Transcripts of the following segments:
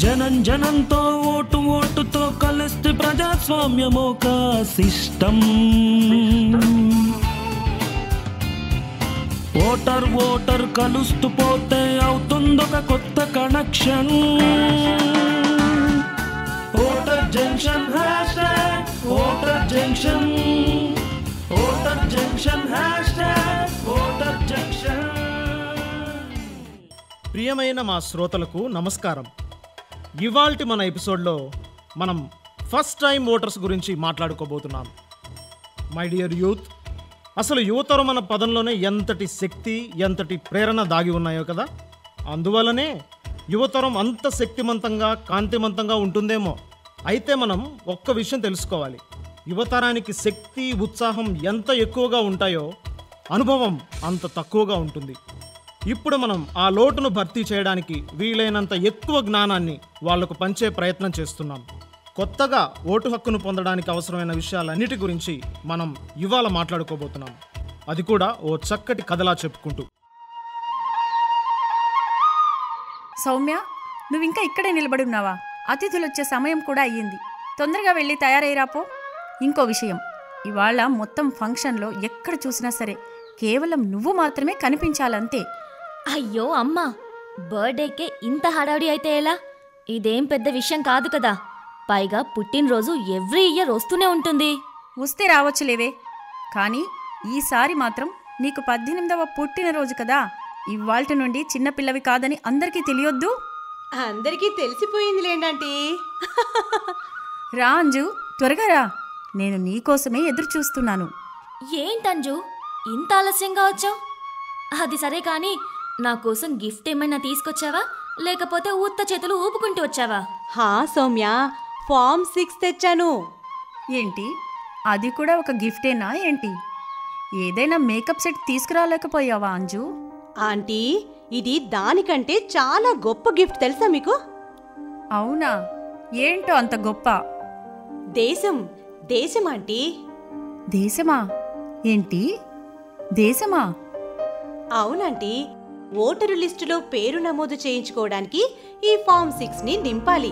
జనం జనంతో ఓటు ఓటుతో కలిస్తే ప్రజాస్వామ్యం ఒక సిస్టమ్. ఓటర్ ఓటర్ కలుస్తూ పోతే అవుతుందొక కొత్త connection. Voter junction hashtag voter junction, voter junction hashtag voter junction. ప్రియమైన మా శ్రోతలకు నమస్కారం. ఇవాల్టి మన ఎపిసోడ్లో మనం ఫస్ట్ టైం ఓటర్స్ గురించి మాట్లాడుకోబోతున్నాం. మై డియర్ యూత్, అసలు యువతరం అన్న పదంలోనే ఎంతటి శక్తి ఎంతటి ప్రేరణ దాగి ఉన్నాయో కదా. అందువల్లనే యువతరం అంత శక్తివంతంగా కాంతివంతంగా ఉంటుందేమో. అయితే మనం ఒక్క విషయం తెలుసుకోవాలి, యువతరానికి శక్తి ఉత్సాహం ఎంత ఎక్కువగా ఉంటాయో అనుభవం అంత తక్కువగా ఉంటుంది. ఇప్పుడు మనం ఆ లోటును భర్తీ చేయడానికి వీలైనంత ఎక్కువ జ్ఞానాన్ని వాళ్లకు పంచే ప్రయత్నం చేస్తున్నాం. కొత్తగా ఓటు హక్కును పొందడానికి అవసరమైన విషయాలన్నిటి గురించి మనం ఇవాళ మాట్లాడుకోబోతున్నాం, అది కూడా ఓ చక్కటి కథలా చెప్పుకుంటూ. సౌమ్య, నువ్వింకా ఇక్కడే నిలబడి ఉన్నావా? అతిథులు వచ్చే సమయం కూడా అయ్యింది. తొందరగా వెళ్ళి తయారయ్యాపో. ఇంకో విషయం, ఇవాళ మొత్తం ఫంక్షన్లో ఎక్కడ చూసినా సరే కేవలం నువ్వు మాత్రమే కనిపించాలంతే. అయ్యో అమ్మా, బర్త్డేకే ఇంత హడావిడి అయితే ఎలా? ఇదేం పెద్ద విషయం కాదు కదా. పైగా పుట్టినరోజు ఎవ్రీ ఇయర్ వస్తూనే ఉంటుంది. వస్తే రావచ్చులేవే, కానీ ఈసారి మాత్రం నీకు 18వ పుట్టినరోజు కదా. ఇవాల్టి నుండి చిన్నపిల్లవి కాదని అందరికీ తెలియొద్దు. అందరికీ తెలిసిపోయిందిలేండి. రా అంజు, త్వరగా రా. నేను నీకోసమే ఎదురు చూస్తున్నాను. ఏంటంజు ఇంత ఆలస్యంగా వచ్చావు? అది సరే కానీ నా కోసం గిఫ్ట్ ఏమైనా తీసుకొచ్చావా, లేకపోతే ఉత్త చేతులు ఊపుకుంటూ వచ్చావా? హా సౌమ్య, ఫామ్ 6 తెచ్చాను. ఏంటి, అది కూడా ఒక గిఫ్టేనా ఏంటి? ఏదైనా మేకప్ సెట్ తీసుకురాలేకపోయావా అంజు? ఆంటీ, ఇది దానికంటే చాలా గొప్ప గిఫ్ట్ తెలుసా మీకు? అవునా? ఏంటో అంత గొప్ప? దేశం దేశం ఆంటీ. దేశమా? ఏంటి దేశమా? అవునంటీ, ఓటరు లిస్టులో పేరు నమోదు చేయించుకోవడానికి ఈ ఫామ్ 6ని నింపాలి.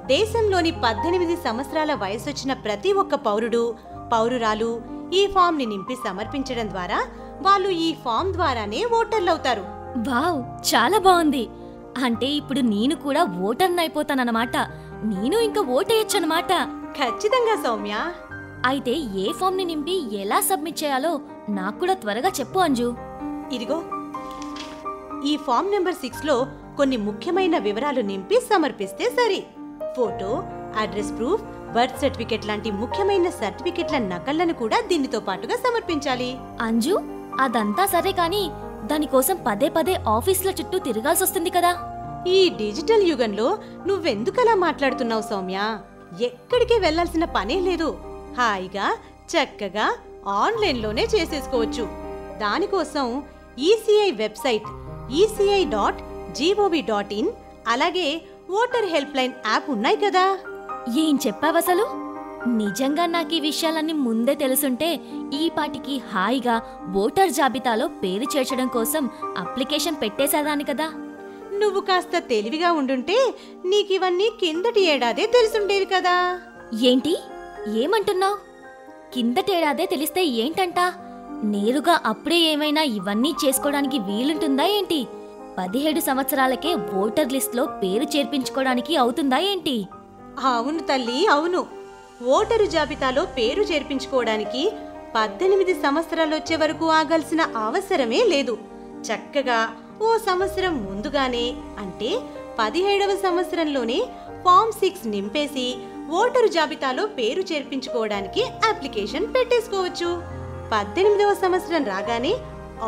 దేశంలోని 18 సంవత్సరాల వయసొచ్చిన ప్రతి ఒక్క పౌరుడు పౌరురాలు ఈ ఫామ్ని నింపి సమర్పించడం ద్వారా వాళ్ళు ఈ ఫామ్ ద్వారానే ఓటర్లవుతారు. వావ్, చాలా బాగుంది. అంటే ఇప్పుడు నేను కూడా ఓటర్నైపోతానన్నమాట. నేను ఇంకా ఓటేయొచ్చన్నమాట. ఖచ్చితంగా సౌమ్య. అయితే ఏ ఫామ్ ని నింపి ఎలా సబ్మిట్ చేయాలో నాకు కూడా త్వరగా చెప్పు అంజు. ఇదిగో, ఈ ఫామ్ నెంబర్ 6లో కొన్ని ముఖ్యమైన వివరాలు నింపి సమర్పిస్తే సరి. Photo, address proof, birth certificate లాంటి ముఖ్యమైన సర్టిఫికెట్ల నకళ్లను కూడా దీనితో పాటుగా సమర్పించాలి. అంజు, అదంతా సరే కానీ దానికోసం పదే పదే ఆఫీసుల చుట్టూ తిరగాల్సి వస్తుంది కదా. ఈ డిజిటల్ యుగంలో నువ్వెందుకలా మాట్లాడుతున్నావు సౌమ్య? ఎక్కడికి వెళ్లాల్సిన పనే లేదు. హాయిగా చక్కగా ఆన్లైన్లోనే చేసేసుకోవచ్చు. దానికోసం ఈసీఐ వెబ్సైట్ eci.gov.in అలాగే ఓటర్ హెల్ప్ లైన్ యాప్ ఉన్నాయి కదా. ఏం చెప్పావసలు? నిజంగా నాకు ఈ విషయాలన్నీ ముందే తెలుసుంటే ఈ పాటికి హాయిగా ఓటర్ జాబితాలో పేరు చేర్చడం కోసం అప్లికేషన్ పెట్టేసేదాన్ని కదా. నువ్వు కాస్త తెలివిగా ఉండుంటే నీకివన్నీ కిందటి ఏడాదే తెలుసుండేవి కదా. ఏంటి, ఏమంటున్నావు? కిందటేడాదే తెలిస్తే ఏంటంట? నేరుగా అప్పుడే ఏమైనా ఇవన్నీ చేసుకోవడానికి వీలుంటుందా ఏంటి? 17 సంవత్సరాలకే ఓటర్ లిస్ట్లో పేరు చేర్పించుకోవడానికి అవుతుందా ఏంటి? అవును తల్లి, అవును. ఓటరు జాబితాలో పేరు చేర్పించుకోవడానికి 18 సంవత్సరాలు వచ్చే వరకు ఆగాల్సిన అవసరమే లేదు. చక్కగా ఓ సంవత్సరం ముందుగానే, అంటే 17వ సంవత్సరంలోనే ఫామ్ 6 నింపేసి ఓటరు జాబితాలో పేరు చేర్పించుకోవడానికి అప్లికేషన్ పెట్టేసుకోవచ్చు. 18వ సంవత్సరం రాగానే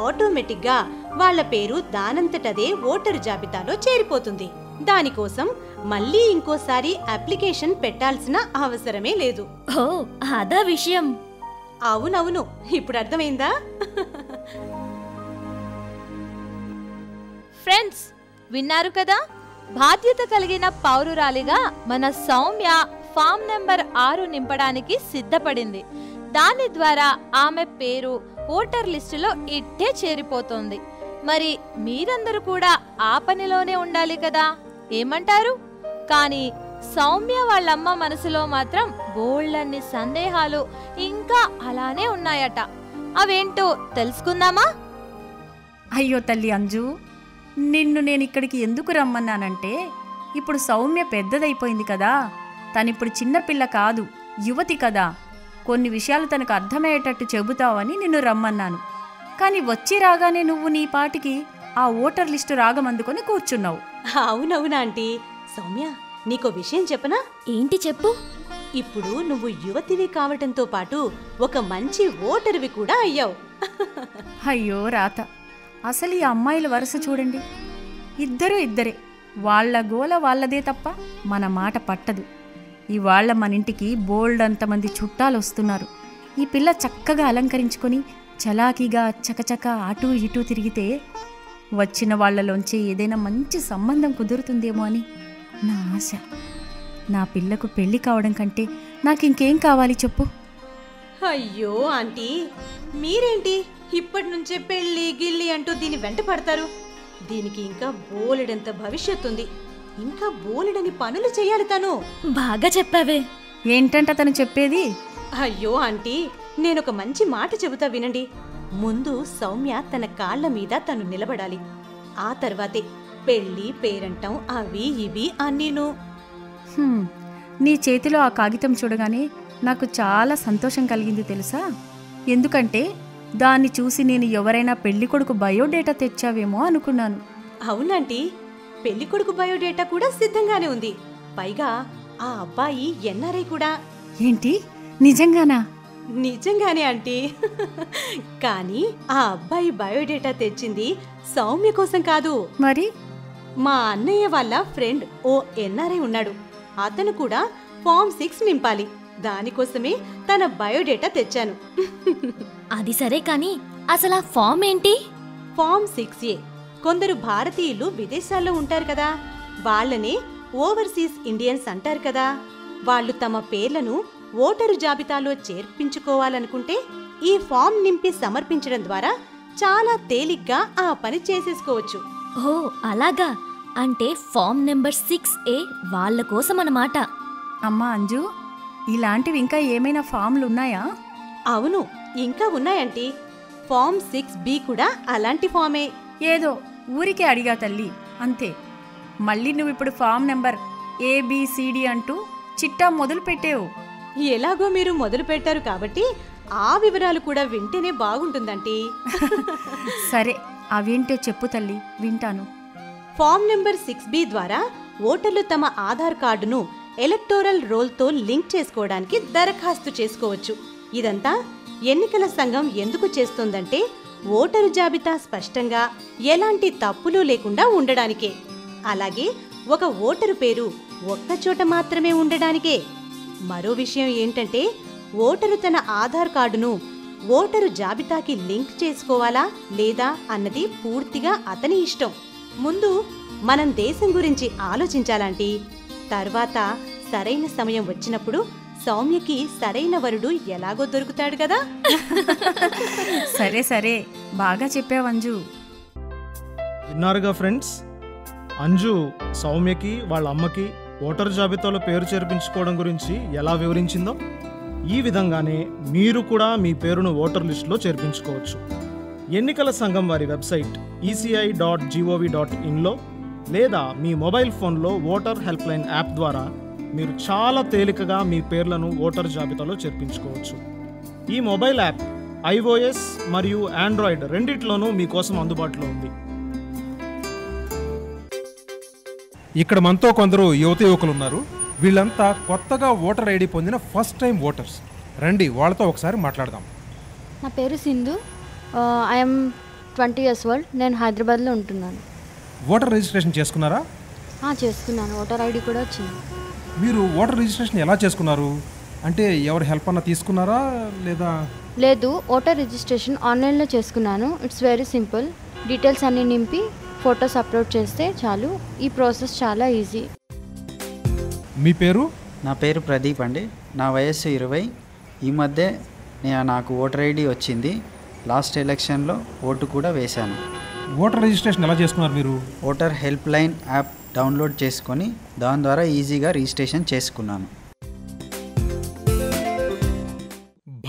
ఆటోమేటిక్గా వాళ్ల పేరు దానంతటదే ఓటరు జాబితాలో చేరిపోతుంది. దానికోసం మళ్ళీ ఇంకోసారి అప్లికేషన్ పెట్టాల్సిన అవసరమే లేదు. ఓ, అదా విషయం. అవునవును, ఇప్పుడు అర్థమైందా? ఫ్రెండ్స్, విన్నారు కదా? బాధ్యత కలిగిన పౌరురాలిగా మన సౌమ్య ఫామ్ నెంబర్ 6 నింపడానికి సిద్ధపడింది. దాని ద్వారా ఆమె పేరు ఓటర్ లిస్టులో ఇట్టే చేరిపోతుంది. మరి మీరందరూ కూడా ఆ పనిలోనే ఉండాలి కదా. ఏమంటారు? కానీ సౌమ్య వాళ్ళమ్మ మనసులో మాత్రం బోల్డన్ని సందేహాలు ఇంకా అలానే ఉన్నాయట. అవేంటో తెలుసుకుందామా? అయ్యో తల్లి అంజు, నిన్ను నేను ఇక్కడికి ఎందుకు రమ్మన్నానంటే, ఇప్పుడు సౌమ్య పెద్దదైపోయింది కదా, తనిప్పుడు చిన్నపిల్ల కాదు, యువతి కదా. కొన్ని విషయాలు తనకు అర్థమయ్యేటట్టు చెబుతావని నిన్ను రమ్మన్నాను. కానీ వచ్చి రాగానే నువ్వు నీ పాటికి ఆ ఓటర్ లిస్టు రాగం అందుకొని కూర్చున్నావు. అవునవునా ఆంటీ. సౌమ్య, నీకో విషయం చెప్పనా? ఏంటి చెప్పు. ఇప్పుడు నువ్వు యువతివి కావటంతో పాటు ఒక మంచి ఓటరువి కూడా అయ్యావు. అయ్యో రాత, అసలు ఈ అమ్మాయిల వరుస చూడండి, ఇద్దరు ఇద్దరే, వాళ్ళ గోల వాళ్ళదే తప్ప మన మాట పట్టదు. ఇవాళ్ల మన ఇంటికి బోల్డ్ అంతమంది చుట్టాలు వస్తున్నారు. ఈ పిల్ల చక్కగా అలంకరించుకొని చలాకీగా చకచక అటూ ఇటూ తిరిగితే వచ్చిన వాళ్లలోంచి ఏదైనా మంచి సంబంధం కుదురుతుందేమో అని నా ఆశ. నా పిల్లకు పెళ్లి కావడం కంటే నాకింకేం కావాలి చెప్పు? అయ్యో ఆంటీ, మీరేంటి ఇప్పటి నుంచే పెళ్ళి గిల్లి అంటూ దీని వెంట పడతారు? దీనికి ఇంకా బోలెడంత భవిష్యత్తు ఉంది. ఇంకా బోలెడని పనులు చేయాలి తను. బాగా చెప్పావే. ఏంటంట తను చెప్పేది? అయ్యో ఆంటీ, నేనొక మంచి మాట చెబుతా వినండి. ముందు సౌమ్య తన కాళ్ల మీద తను నిలబడాలి. ఆ తర్వాతే పెళ్ళి పేరంటం అవి ఇవి అన్నీను. నీ చేతిలో ఆ కాగితం చూడగానే నాకు చాలా సంతోషం కలిగింది తెలుసా? ఎందుకంటే దాన్ని చూసి నేను ఎవరైనా పెళ్ళికొడుకు బయోడేటా తెచ్చావేమో అనుకున్నాను. అవునంటీ, పెళ్ళికొడుకు బయోడేటా కూడా సిద్ధంగానే ఉంది. పైగా ఆ అబ్బాయి ఎన్ఆర్ఐ కూడా. ఏంటి, నిజంగానా? నిజంగానే ఆంటీ. కానీ ఆ అబ్బాయి బయోడేటా తెచ్చింది సౌమ్య కోసం కాదు. మరి మా అన్నయ్య వాళ్ళ ఫ్రెండ్ ఓ ఎన్ఆర్ఐ ఉన్నాడు. అతను కూడా ఫామ్ 6 నింపాలి. దానికోసమే తన బయోడేటా తెచ్చాను. అది సరే కానీ అసలు ఆ ఫామ్ ఏంటి? Form 6A. కొందరు భారతీయులు విదేశాల్లో ఉంటారు కదా, వాళ్ళనే ఓవర్సీస్ ఇండియన్స్ అంటారు కదా. వాళ్ళు తమ పేర్లను ఓటరు జాబితాలో చేర్పించుకోవాలనుకుంటే ఈ ఫామ్ నింపి సమర్పించడం ద్వారా చాలా తేలిగ్గా ఆ పని చేసేసుకోవచ్చు. ఓ అలాగా, అంటే ఫామ్ నెంబర్ 6A వాళ్ళ కోసం అన్నమాట. అమ్మా అంజు, ఇలాంటివి ఇంకా ఏమైనా ఫామ్లు ఉన్నాయా? అవును, ఇంకా ఉన్నాయంటీ. ఫామ్ 6B కూడా అలాంటి ఫామే. ఏదో ఊరికే అడిగా తల్లి, అంతే. మళ్ళీ నువ్వు ఇప్పుడు ఫామ్ నెంబర్ ABCD అంటూ చిట్టా మొదలు పెట్టేవు. ఎలాగో మీరు మొదలు పెట్టారు కాబట్టి ఆ వివరాలు కూడా వింటేనే బాగుంటుందంటీ. సరే, అవేంటో చెప్పు తల్లి, వింటాను. ఫామ్ నెంబర్ 6B ద్వారా ఓటర్లు తమ ఆధార్ కార్డును ఎలక్టోరల్ రోల్తో లింక్ చేసుకోవడానికి దరఖాస్తు చేసుకోవచ్చు. ఇదంతా ఎన్నికల సంఘం ఎందుకు చేస్తోందంటే ఓటరు జాబితా స్పష్టంగా ఎలాంటి తప్పులు లేకుండా ఉండడానికే. అలాగే ఒక ఓటరు పేరు ఒక్కచోట మాత్రమే ఉండడానికే. మరో విషయం ఏంటంటే ఓటరు తన ఆధార్ కార్డును ఓటరు జాబితాకి లింక్ చేసుకోవాలా లేదా అన్నది పూర్తిగా అతని ఇష్టం. ముందు మనం దేశం గురించి ఆలోచించాలంటే తర్వాత సరైన సమయం వచ్చినప్పుడు సౌమ్యకి సరైన వరుడు ఎలాగో దొరుకుతాడు కదా. సరే సరే, బాగా చెప్పావు అంజు. విన్నారుగా ఫ్రెండ్స్, అంజు సౌమ్యకి వాళ్ళ అమ్మకి ఓటర్ జాబితాలో పేరు చేర్పించుకోవడం గురించి ఎలా వివరించిందో, ఈ విధంగానే మీరు కూడా మీ పేరును ఓటర్ లిస్టులో చేర్పించుకోవచ్చు. ఎన్నికల సంఘం వారి వెబ్సైట్ eci.gov.inలో లేదా మీ మొబైల్ ఫోన్లో ఓటర్ హెల్ప్ లైన్ యాప్ ద్వారా మీరు చాలా తేలికగా మీ పేర్లను ఓటర్ జాబితాలో చేర్పించుకోవచ్చు. ఈ మొబైల్ యాప్ iOS మరియు ఆండ్రాయిడ్ రెండిట్లోనూ మీకోసం అందుబాటులో ఉంది. ఇక్కడ మనతో కొందరు యువకులు ఉన్నారు. వీళ్ళంతా కొత్తగా ఓటర్ ఐడి పొందిన ఫస్ట్ టైం ఓటర్స్. రండి, వాళ్ళతో ఒకసారి మాట్లాడదాం. నా పేరు సింధు. I'm 20 years old. నేను హైదరాబాద్లో ఉంటున్నాను. ఓటర్ రిజిస్ట్రేషన్ చేసుకున్నారా? చేసుకున్నాను. ఓటర్ ఐడి కూడా వచ్చింది. మీరు ఓటర్ రిజిస్ట్రేషన్ ఎలా చేసుకున్నారు? అంటే ఎవరు హెల్ప్ అన్న తీసుకున్నారా లేదా? లేదు, ఓటర్ రిజిస్ట్రేషన్ ఆన్లైన్లో చేసుకున్నాను. It's very simple. డీటెయిల్స్ అన్నీ నింపి ఫొటోస్ అప్లోడ్ చేస్తే చాలు. ఈ ప్రాసెస్ చాలా ఈజీ. మీ పేరు? నా పేరు ప్రదీప్ అండి. నా వయస్సు 20. ఈ మధ్య నాకు ఓటర్ ఐడి వచ్చింది. లాస్ట్ ఎలక్షన్లో ఓటు కూడా వేశాను. ఓటర్ రిజిస్ట్రేషన్ ఎలా చేసుకున్నారు మీరు? Voter help line app download చేసుకొని దాని ద్వారా ఈజీగా రిజిస్ట్రేషన్ చేసుకున్నాను.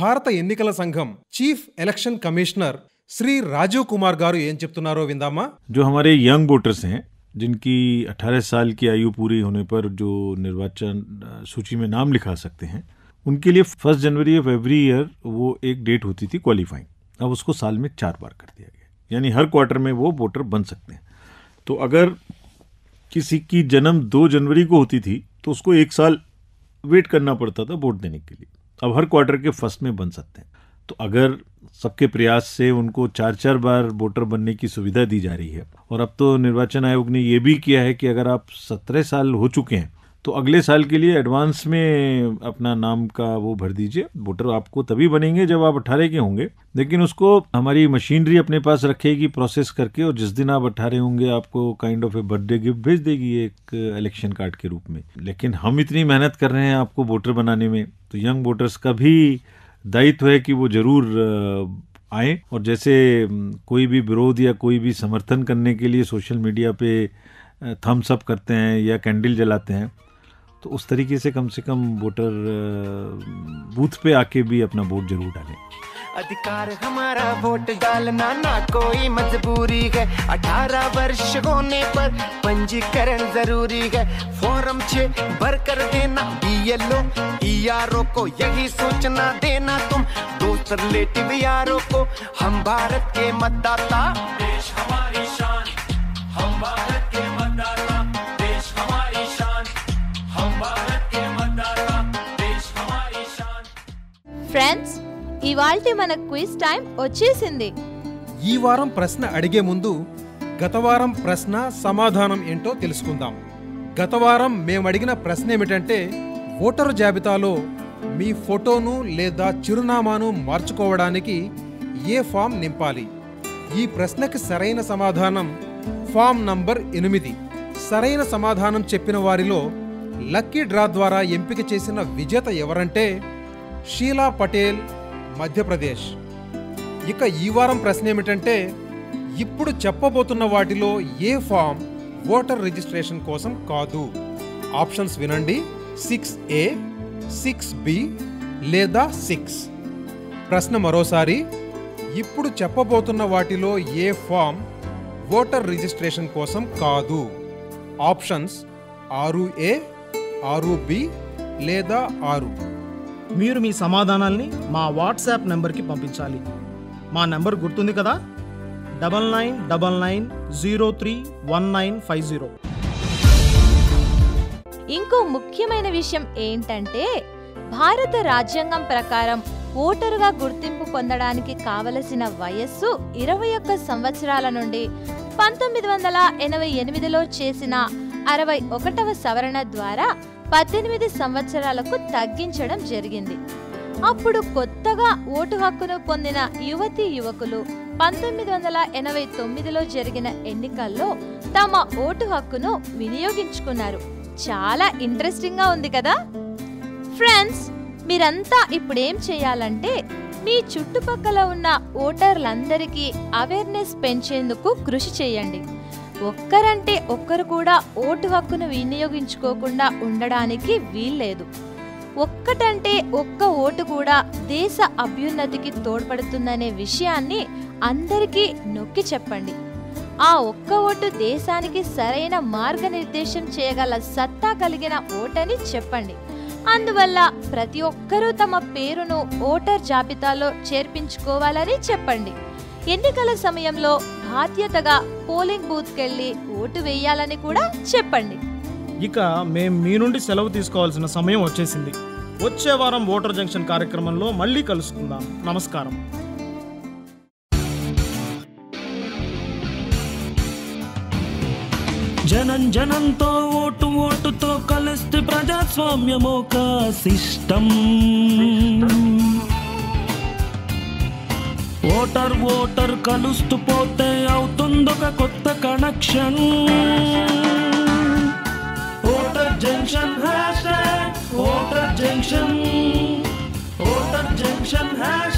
భారత ఎన్నికల సంఘం chief election commissioner Shri Rajiv Kumar గారు ఏం చెప్తున్నారో విందామా. जो हमारे यंग वोटर्स हैं जिनकी 18 साल की आयु पूरी होने पर जो निर्वाचन सूची में नाम लिखा सकते हैं, उनके लिए 1 जनवरी ऑफ एवरी ईयर वो एक डेट होती थी क्वालिफाइंग. अब उसको साल में 4 बार कर दिया गया, यानी हर क्वार्टर में वो वोटर बन सकते हैं. तो अगर किसी की जन्म 2 जनवरी को होती थी तो उसको 1 साल वेट करना पड़ता था वोट देने के लिए. अब हर क्वार्टर के फर्स्ट में बन सकते हैं. तो अगर सबके प्रयास से उनको 4 बार वोटर बनने की सुविधा दी जा रही है. और अब तो निर्वाचन आयोग ने ये भी किया है कि अगर आप 17 साल हो चुके हैं तो अगले साल के लिए एडवांस में अपना नाम का वो भर दीजिए. वोटर आपको तभी बनेंगे जब आप 18 के होंगे, लेकिन उसको हमारी मशीनरी अपने पास रखेगी प्रोसेस करके, और जिस दिन आप 18 होंगे आपको kind of A birthday gift भेज देगी एक इलेक्शन कार्ड के रूप में. लेकिन हम इतनी मेहनत कर रहे हैं आपको वोटर बनाने में, तो यंग वोटर्स का भी दायित्व है कि वो जरूर आए. और जैसे कोई भी विरोध या कोई भी समर्थन करने के लिए सोशल मीडिया पे थम्स अप करते हैं या कैंडल जलाते हैं, तो उस तरीके से कम वोटर बूथ पे आके भी अपना वोट जरूर डालें. अधिकार हमारा वोट डालना ना कोई मजबूरी है. 18 वर्ष होने पर पंजीकरण जरूरी है. फॉर्म 6 भर कर देना BLO ERO को यही सूचना देना तुम दोस्त रिलेटिव यारों को. हम भारत के मतदाता, देश हमारी शान. हम भारत के मतदाता, देश हमारी शान. हम भारत के मतदाता, देश हमारी शान. ఫ్రెండ్స్, ఇవాల్టి మన క్విజ్ టైం వచ్చేసింది. ఈ వారం ప్రశ్న అడిగే ముందు గత వారం ప్రశ్న సమాధానం ఏంటో తెలుసుకుందాం. గత వారం మేము అడిగిన ప్రశ్న ఏమిటంటే, ఓటరు జాబితాలో మీ ఫోటోను లేదా చిరునామాను మార్చుకోవడానికి ఏ ఫామ్ నింపాలి? ఈ ప్రశ్నకి సరైన సమాధానం ఫామ్ నంబర్ 8. సరైన సమాధానం చెప్పిన వారిలో లక్కీ డ్రా ద్వారా ఎంపిక చేసిన విజేత ఎవరంటే షీలా పటేల్, మధ్యప్రదేశ్. ఇక ఈ వారం ప్రశ్న ఏమిటంటే, ఇప్పుడు చెప్పబోతున్న వాటిలో ఏ ఫామ్ ఓటర్ రిజిస్ట్రేషన్ కోసం కాదు? ఆప్షన్స్ వినండి: 6A, 6B లేదా 6. ప్రశ్న మరోసారి: ఇప్పుడు చెప్పబోతున్న వాటిలో ఏ ఫామ్ ఓటర్ రిజిస్ట్రేషన్ కోసం కాదు? ఆప్షన్స్ 6A, 6B లేదా 6. మీరు మీ సమాధానాల్ని మా వాట్సాప్ నెంబర్కి పంపించాలి. మా నెంబర్ గుర్తుంది కదా, 9999031950. ఇంకో ముఖ్యమైన విషయం ఏంటంటే, భారత రాజ్యాంగం ప్రకారం ఓటరుగా గుర్తింపు పొందడానికి కావలసిన వయస్సు 21 సంవత్సరాల నుండి 1988లో చేసిన 61వ సవరణ ద్వారా 18 సంవత్సరాలకు తగ్గించడం జరిగింది. అప్పుడు కొత్తగా ఓటు హక్కును పొందిన యువతీ యువకులు 1989లో జరిగిన ఎన్నికల్లో తమ ఓటు హక్కును వినియోగించుకున్నారు. చాలా ఇంట్రెస్టింగ్ గా ఉంది కదా ఫ్రెండ్స్. మీరంతా ఇప్పుడేం చేయాలంటే, మీ చుట్టుపక్కల ఉన్న ఓటర్లందరికీ అవేర్నెస్ పెంచేందుకు కృషి చేయండి. ఒక్కరంటే ఒక్కరు కూడా ఓటు హక్కును వినియోగించుకోకుండా ఉండడానికి వీల్లేదు. ఒక్కటంటే ఒక్క ఓటు కూడా దేశ అభ్యున్నతికి తోడ్పడుతుందనే విషయాన్ని అందరికీ నొక్కి చెప్పండి. ఆ ఒక్క ఓటు దేశానికి సరైన మార్గనిర్దేశం చేయగల సత్తా కలిగిన ఓటని చెప్పండి. అందువల్ల ప్రతి ఒక్కరూ తమ పేరును ఓటర్ జాబితాలో చేర్పించుకోవాలని చెప్పండి. ఎన్నికల సమయంలో బాధ్యతగా పోలింగ్ బూత్కెళ్ళి ఓటు వేయాలని కూడా చెప్పండి. ఇక మేము మీ నుండి సెలవు తీసుకోవాల్సిన సమయం వచ్చేసింది. వచ్చే వారం ఓటర్ జంక్షన్ కార్యక్రమంలో మళ్ళీ కలుసుకుందాం. నమస్కారం. జనం జనంతో ఓటు ఓటుతో కలిస్తే ప్రజాస్వామ్యం ఒక సిస్టమ్. ఓటర్ ఓటర్ కలుస్తూ పోతే అవుతుందొక కొత్త connection. Voter junction hash tag voter junction. Voter junction hash